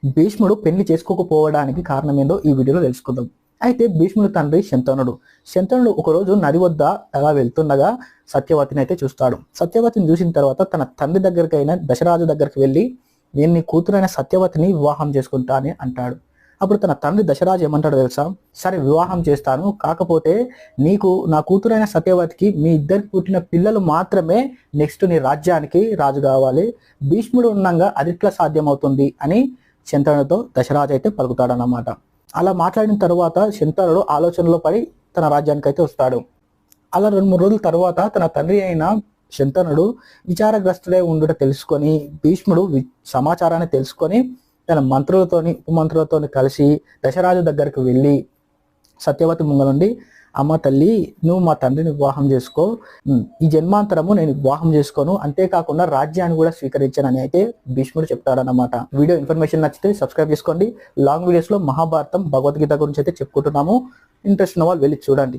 భీష్ముడు పెళ్లి చేసుకోకపోవడానికి కారణమేందో ఈ వీడియోలో తెలుసుకుందాం. అయితే భీష్ముడు తండ్రి శంతనుడు ఒకరోజు నది వద్ద అలా వెళ్తుండగా సత్యవతిని అయితే చూస్తాడు. సత్యవతిని చూసిన తర్వాత తన తండ్రి దగ్గరికైనా దశరాజు దగ్గరికి వెళ్ళి నేను నీ కూతురైన సత్యవతిని వివాహం చేసుకుంటా అని అంటాడు. అప్పుడు తన తండ్రి దశరాజు ఏమంటాడో తెలుసా? సరే వివాహం చేస్తాను, కాకపోతే నీకు నా కూతురైన సత్యవతికి మీ ఇద్దరికి పుట్టిన పిల్లలు మాత్రమే నెక్స్ట్ నీ రాజ్యానికి రాజు కావాలి. భీష్ముడు ఉండగా అదిట్లా సాధ్యమవుతుంది అని శంతనుడితో దశరాజు అయితే పలుకుతాడన్నమాట. అలా మాట్లాడిన తర్వాత శంతనుడు ఆలోచనలో పడి తన రాజ్యానికి అయితే వస్తాడు. అలా 2-3 రోజుల తర్వాత తన తండ్రి అయిన శంతనుడు విచారగ్రస్తుడై ఉండుట తెలుసుకొని భీష్ముడు సమాచారాన్ని తెలుసుకొని తన మంత్రులతోని ఉపమంత్రులతోని కలిసి దశరాజు దగ్గరికి వెళ్ళి సత్యవతి ముంగలుండి, అమ్మ తల్లి, నువ్వు మా తండ్రిని వివాహం చేసుకో, ఈ జన్మాంతరము నేను వివాహం చేసుకోను, అంతేకాకుండా రాజ్యాన్ని కూడా స్వీకరించానని అయితే భీష్ముడు చెప్తాడన్నమాట. వీడియో ఇన్ఫర్మేషన్ నచ్చితే సబ్స్క్రైబ్ చేసుకోండి. లాంగ్ వీడియోస్ లో మహాభారతం, భగవద్గీత గురించి అయితే చెప్పుకుంటున్నాము. ఇంట్రెస్ట్ ఉన్న వాళ్ళు వెళ్ళి చూడండి.